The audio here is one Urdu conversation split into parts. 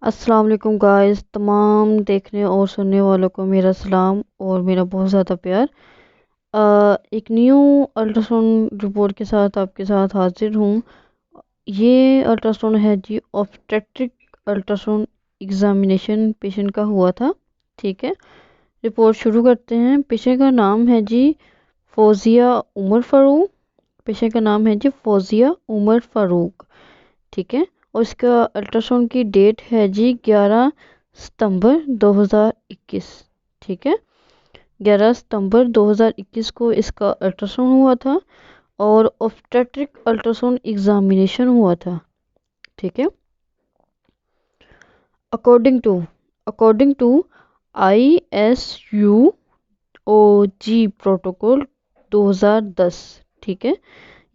السلام علیکم گائز، تمام دیکھنے اور سننے والوں کو میرا سلام اور میرا بہت زیادہ پیار۔ ایک نیو الٹراساؤنڈ رپورٹ کے ساتھ آپ کے ساتھ حاضر ہوں۔ یہ الٹراساؤنڈ ہے جی آبسٹریٹک الٹراساؤنڈ ایگزامینیشن پیشنٹ کا ہوا تھا، ٹھیک ہے۔ رپورٹ شروع کرتے ہیں۔ پیشنٹ کا نام ہے جی فوزیہ عمر فاروق۔ پیشنٹ کا نام ہے جی فوزیہ عمر فاروق، ٹھیک ہے۔ اور اس کا الٹراساؤنڈ کی ڈیٹ ہے جی 11 ستمبر 2021، ٹھیک ہے۔ 11 ستمبر 2021 کو اس کا الٹراساؤنڈ ہوا تھا اور آبسٹریٹک الٹراساؤنڈ ایگزامینیشن ہوا تھا، ٹھیک ہے۔ اکارڈنگ ٹو ISUOG پروٹوکول 2010، ٹھیک ہے۔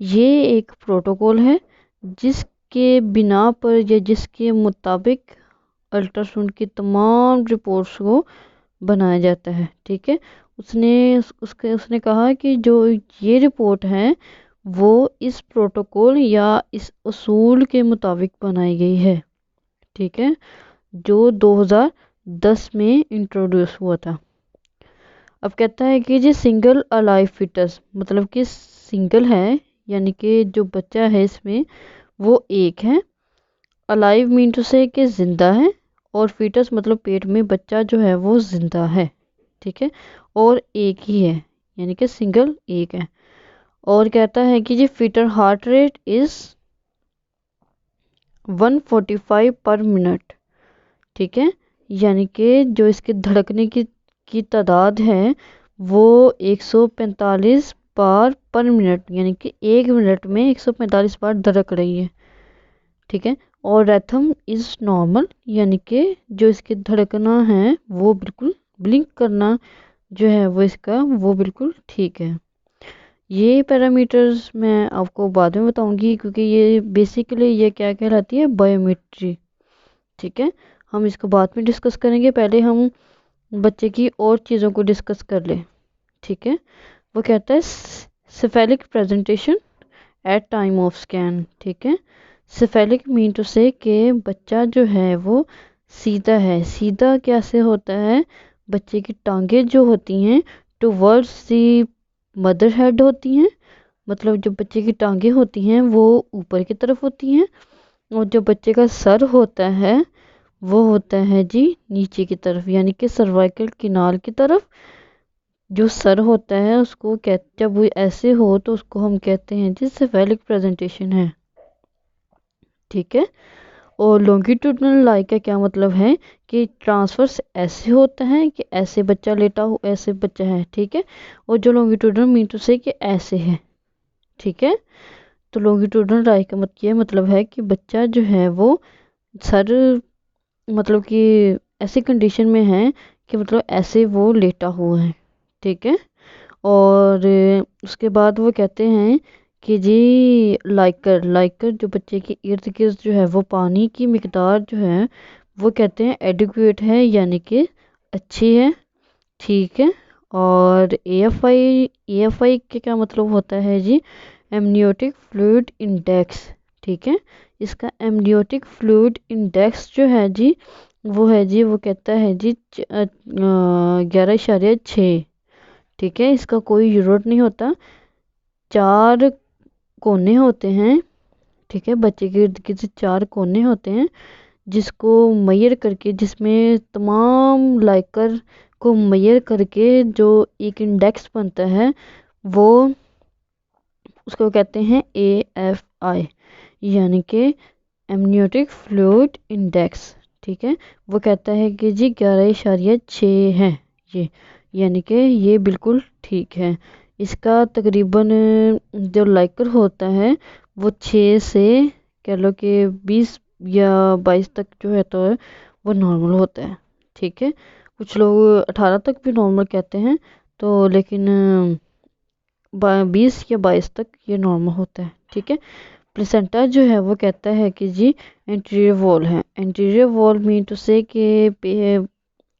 یہ ایک پروٹوکول ہے جس کے بنا پر یا جس کے مطابق الٹراساؤنڈ کی تمام رپورٹس کو بنایا جاتا ہے، ٹھیک ہے۔ اس نے کہا کہ جو یہ رپورٹ ہے وہ اس پروٹوکول یا اس اصول کے مطابق بنائی گئی ہے، ٹھیک ہے، جو 2010 میں انٹروڈیوس ہوا تھا۔ اب کہتا ہے کہ جی سنگل الائیو فیٹس، مطلب کہ سنگل ہے یعنی کہ جو بچہ ہے اس میں وہ ایک ہے۔ الائیو مین ٹو سے کہ زندہ ہے، اور فیٹس مطلب پیٹ میں بچہ جو ہے وہ زندہ ہے، ٹھیک ہے، اور ایک ہی ہے یعنی کہ سنگل ایک ہے۔ اور کہتا ہے کہ جی fetal heart rate is 145 per minute, ٹھیک ہے، یعنی کہ جو اس کے دھڑکنے کی تعداد ہے وہ 145 بار پر منٹ، یعنی کہ ایک منٹ میں 145 بار دھڑک رہی ہے، ٹھیک ہے۔ اور ریتھم از نارمل، یعنی کہ جو اس کے دھڑکنا ہے وہ بالکل بلنک کرنا جو ہے وہ اس کا وہ بالکل ٹھیک ہے۔ یہ پیرامیٹرز میں آپ کو بعد میں بتاؤں گی کیونکہ یہ بیسیکلی یہ کیا کہلاتی ہے، بایومیٹری، ٹھیک ہے۔ ہم اس کو بعد میں ڈسکس کریں گے، پہلے ہم بچے کی اور چیزوں کو ڈسکس کر لیں، ٹھیک ہے۔ وہ کہتا ہے cephalic presentation at time of scan, ٹھیک ہے۔ سیفیلک مین ٹو سے کہ بچہ جو ہے وہ سیدھا ہے۔ سیدھا کیسے ہوتا ہے؟ بچے کی ٹانگیں جو ہوتی ہیں ٹوورڈز دی مدر ہیڈ ہوتی ہیں، مطلب جو بچے کی ٹانگیں ہوتی ہیں وہ اوپر کی طرف ہوتی ہیں، اور جو بچے کا سر ہوتا ہے وہ ہوتا ہے جی نیچے کی طرف، یعنی کہ سروائکل کنال کی طرف جو سر ہوتا ہے اس کو جب وہ ایسے ہو تو اس کو ہم کہتے ہیں جی سیفیلک پریزنٹیشن ہے، ٹھیک ہے۔ اور لونگیٹوڈنل لائی کا کیا مطلب ہے کہ ٹرانسفرس ایسے ہوتا ہے کہ ایسے بچہ لیٹا ہو ایسے بچہ ہے، ٹھیک ہے۔ اور جو لونگیٹوڈنل مین ٹو سے کہ ایسے ہے، ٹھیک ہے۔ تو لونگیٹوڈنل لائی کا یہ مطلب ہے کہ بچہ جو ہے وہ سر مطلب کہ ایسی کنڈیشن میں ہے کہ مطلب ایسے وہ لیٹا ہوا ہے، ٹھیک ہے۔ اور اس کے بعد وہ کہتے ہیں کہ جی لائکر جو بچے کے ارد گرد جو ہے وہ پانی کی مقدار جو ہے وہ کہتے ہیں ایڈیکویٹ ہے، یعنی کہ اچھی ہے، ٹھیک ہے۔ اور AFI کے کیا مطلب ہوتا ہے جی ایمنیوٹک فلوئڈ انڈیکس، ٹھیک ہے۔ اس کا ایمنیوٹک فلوئڈ انڈیکس جو ہے جی وہ ہے جی وہ کہتا ہے جی 11.6، ٹھیک ہے۔ اس کا کوئی یونٹ نہیں ہوتا، 4 کونے ہوتے ہیں، ٹھیک ہے۔ بچے کے ارد گرد 4 کونے ہوتے ہیں جس کو میئر کر کے، جس میں تمام لائکر کو میئر کر کے جو ایک انڈیکس بنتا ہے وہ اس کو کہتے ہیں AFI، یعنی کہ ایمنیوٹک فلوئڈ انڈیکس، ٹھیک ہے۔ وہ کہتا ہے کہ جی 11.6 ہے یہ، یعنی کہ یہ بالکل ٹھیک ہے۔ اس کا تقریباً جو لائکر ہوتا ہے وہ 6 سے کہہ لو کہ 20 یا 22 تک جو ہے تو وہ نارمل ہوتا ہے، ٹھیک ہے۔ کچھ لوگ 18 تک بھی نارمل کہتے ہیں، تو لیکن 20 یا 22 تک یہ نارمل ہوتا ہے، ٹھیک ہے۔ پلیسنٹا جو ہے وہ کہتا ہے کہ جی انٹیریور وال ہے۔ انٹیریور وال مین ٹو سے کہ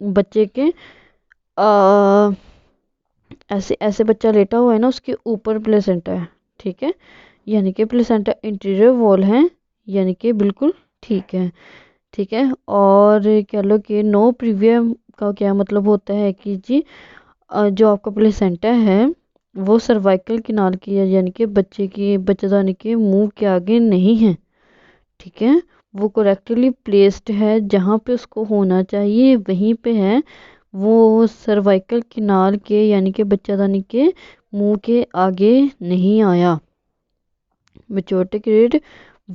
بچے کے ایسے بچہ لیٹا ہوا ہے نا، اس کے اوپر پلیسنٹا ہے، ٹھیک ہے، یعنی کہ پلیسنٹا انٹیریور وال ہے، یعنی کہ بالکل ٹھیک ہے، ٹھیک ہے، اور کہہ لو کہ نو پریویم کا کیا مطلب ہوتا ہے کہ جی جو آپ کا پلیسنٹا ہے وہ سروائکل کنال کی یعنی کہ بچہ دانی کے منہ کے آگے نہیں ہے، ٹھیک ہے، وہ کریکٹلی پلیسڈ ہے، جہاں پہ اس کو ہونا چاہیے وہیں پہ ہے، وہ سروائکل کنال کے یعنی کہ بچہ دانی کے منہ کے آگے نہیں آیا۔ میچورٹی گریڈ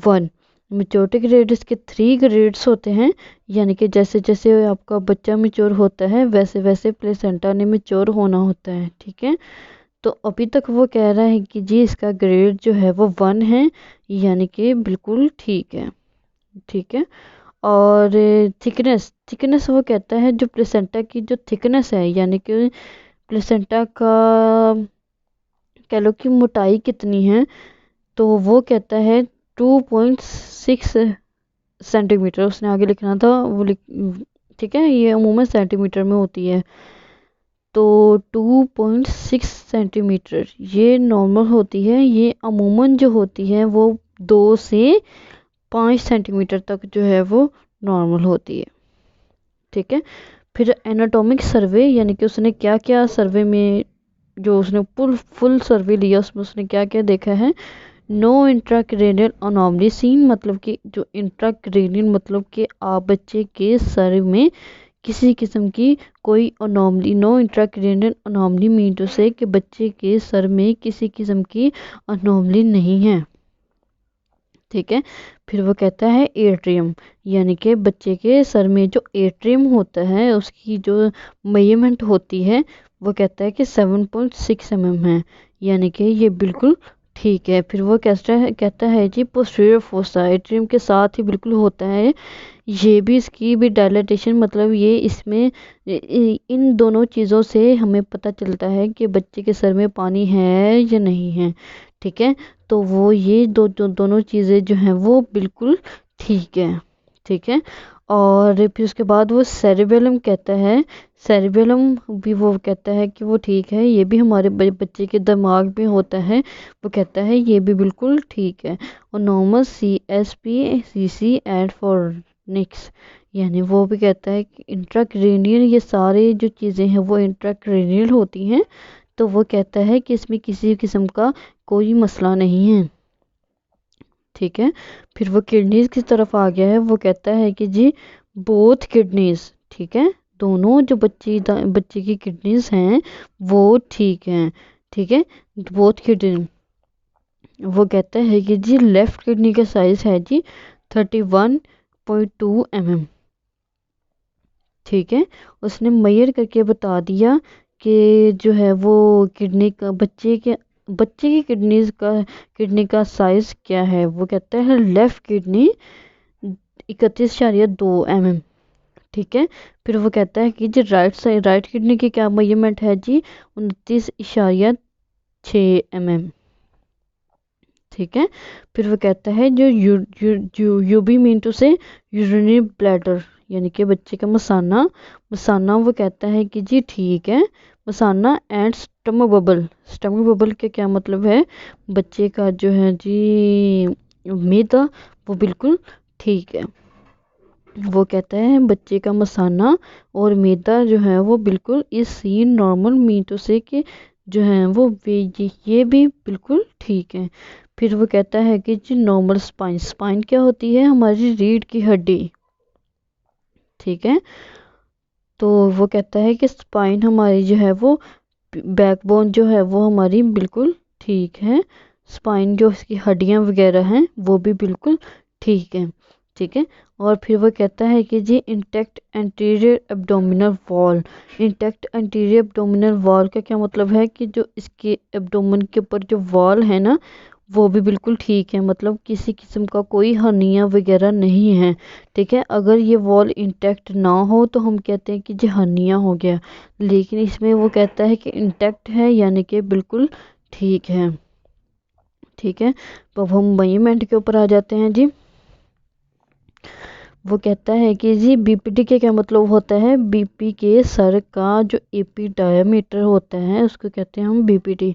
1، میچورٹی گریڈ اس کے 3 گریڈس ہوتے ہیں، یعنی کہ جیسے جیسے آپ کا بچہ میچور ہوتا ہے ویسے ویسے پلیسنٹا نے میچور ہونا ہوتا ہے، ٹھیک ہے۔ تو ابھی تک وہ کہہ رہا ہے کہ جی اس کا گریڈ جو ہے وہ 1 ہے، یعنی کہ بالکل ٹھیک ہے، ٹھیک ہے۔ اور تھکنس وہ کہتا ہے جو پلیسنٹا کی جو تھکنس ہے، یعنی کہ پلیسنٹا کا کہہ لو کہ موٹائی کتنی ہے، تو وہ کہتا ہے 2.6 سینٹی میٹر، اس نے آگے لکھنا تھا وہ ٹھیک ہے، یہ عموماً سینٹی میٹر میں ہوتی ہے، تو 2.6 سینٹی میٹر یہ نارمل ہوتی ہے، یہ عموماً جو ہوتی ہے وہ 2 سے 5 سینٹی میٹر تک جو ہے وہ نارمل ہوتی ہے، ٹھیک ہے۔ پھر ایناٹومک سروے، یعنی کہ اس نے کیا کیا سروے میں، جو اس نے فل سروے لیا اس میں اس نے کیا کیا دیکھا ہے۔ نو انٹراکرینیل انوملی سین، مطلب کہ جو انٹراکرینیل مطلب کہ آپ بچے کے سر میں کسی قسم کی کوئی anomaly, know intracranial anomaly main to سے کہ بچے کے سر میں کسی قسم کی انوملی نہیں ہے، ٹھیک ہے۔ پھر وہ کہتا ہے ایٹریم، یعنی کہ بچے کے سر میں جو ایٹریم ہوتا ہے اس کی جو میجرمنٹ ہوتی ہے وہ کہتا ہے کہ 7.6 mm ہے، یعنی کہ یہ بالکل ٹھیک ہے۔ پھر وہ کہتا ہے جی پوسٹیریور فوسا ایٹریم کے ساتھ ہی بالکل ہوتا ہے، یہ بھی اس کی بھی ڈائلیٹیشن، مطلب یہ اس میں ان دونوں چیزوں سے ہمیں پتہ چلتا ہے کہ بچے کے سر میں پانی ہے یا نہیں ہے، ٹھیک ہے۔ تو وہ یہ دونوں چیزیں جو ہیں وہ بالکل ٹھیک ہے، ٹھیک ہے۔ اور پھر اس کے بعد وہ سیریبیلم کہتا ہے، سیریبیلم بھی وہ کہتا ہے کہ وہ ٹھیک ہے، یہ بھی ہمارے بچے کے دماغ میں ہوتا ہے، وہ کہتا ہے یہ بھی بالکل ٹھیک ہے۔ اور نارمل CSP/CC اینڈ فورنکس، یعنی وہ بھی کہتا ہے کہ انٹراکرینیل یہ سارے جو چیزیں ہیں وہ انٹراکرینیل ہوتی ہیں، تو وہ کہتا ہے کہ اس میں کسی قسم کا کوئی مسئلہ نہیں ہے، ٹھیک ہے۔ پھر وہ کڈنیز کی طرف آ گیا ہے، وہ کہتا ہے کہ جی بوتھ کڈنیز، ٹھیک ہے، دونوں جو بچے کی کڈنیز ہیں وہ ٹھیک ہیں، ٹھیک ہے، بوتھ کڈنی۔ وہ کہتا ہے کہ جی لیفٹ کڈنی کا سائز ہے جی 31.2 mm، ٹھیک ہے۔ اس نے میئر کر کے بتا دیا کہ جو ہے وہ کڈنی کا بچے کی کڈنی کا سائز کیا ہے، وہ کہتا ہے لیفٹ کڈنی 31.2 mm، ٹھیک ہے۔ پھر وہ کہتا ہے کہ جی رائٹ کڈنی کی کیا میجرمنٹ ہے جی 29.6 mm، ٹھیک ہے۔ پھر وہ کہتا ہے جو یوبی مینٹو سے یورینری بلیڈر، یعنی کہ بچے کا مسانہ وہ کہتا ہے کہ جی ٹھیک ہے، مسانہ اینڈ سٹمک ببل کا کیا مطلب ہے، بچے کا جو ہے جی میدا وہ بالکل ٹھیک ہے، وہ کہتا ہے بچے کا مسانہ اور میدا جو ہے وہ بالکل اس سین نارمل مینٹو سے کہ جو ہے وہ یہ بھی بالکل ٹھیک ہے۔ پھر وہ کہتا ہے کہ جی نارمل سپائن کیا ہوتی ہے، ہماری ریڑھ کی ہڈی، ٹھیک ہے۔ تو وہ کہتا ہے کہ سپائن ہماری جو ہے وہ بیک بون جو ہے وہ ہماری بالکل ٹھیک ہے، سپائن جو اس کی ہڈیاں وغیرہ ہیں وہ بھی بالکل ٹھیک ہے، ٹھیک ہے۔ اور پھر وہ کہتا ہے کہ جی انٹیکٹ انٹیریئر ایبڈومینل وال، انٹیکٹ انٹیریئر ایبڈومینل وال کا کیا مطلب ہے کہ جو اس کے ایبڈومن کے اوپر جو وال ہے نا وہ بھی بالکل ٹھیک ہے، مطلب کسی قسم کا کوئی ہرنیہ وغیرہ نہیں ہے، ٹھیک ہے۔ اگر یہ وال انٹیکٹ نہ ہو تو ہم کہتے ہیں کہ جی ہرنیہ ہو گیا، لیکن اس میں وہ کہتا ہے کہ انٹیکٹ ہے یعنی کہ بالکل ٹھیک ہے، ٹھیک ہے۔ تو اب ہم میجرمنٹ کے اوپر آ جاتے ہیں جی۔ وہ کہتا ہے کہ جی بی پی ٹی کا کیا مطلب ہوتا ہے، بی پی کے سر کا جو اے پی ڈائیمیٹر ہوتا ہے اس کو کہتے ہیں ہم بی پی ٹی،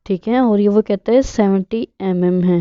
ٹھیک ہے۔ اور یہ وہ کہتا ہے 70 mm ہے،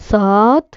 7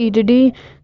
EDD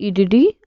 EDD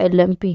LMP,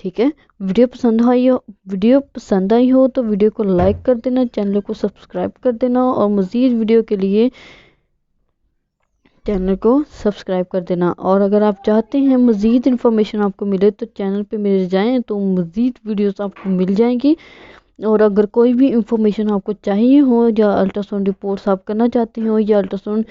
ٹھیک ہے، ویڈیو پسند آئی ہو تو ویڈیو کو لائک کر دینا، چینل کو سبسکرائب کر دینا، اور مزید ویڈیو کے لیے چینل کو سبسکرائب کر دینا۔ اور اگر آپ چاہتے ہیں مزید انفارمیشن آپ کو ملے تو چینل پہ مل جائیں تو مزید ویڈیوز آپ کو مل جائیں گی۔ اور اگر کوئی بھی انفارمیشن آپ کو چاہیے ہو، یا الٹراساؤنڈ رپورٹس آپ کرنا چاہتے ہو، یا الٹراساؤنڈ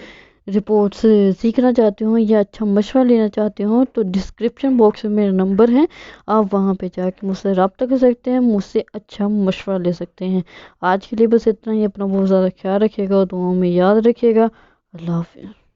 رپورٹس سیکھنا چاہتے ہو، یا اچھا مشورہ لینا چاہتے ہو، تو ڈسکرپشن باکس میں میرا نمبر ہے، آپ وہاں پہ جا کے مجھ سے رابطہ کر سکتے ہیں، مجھ سے اچھا مشورہ لے سکتے ہیں۔ آج کے لیے بس اتنا ہی، اپنا بہت زیادہ خیال رکھیے گا، دعاؤں میں یاد رکھیے گا۔ اللہ حافظ۔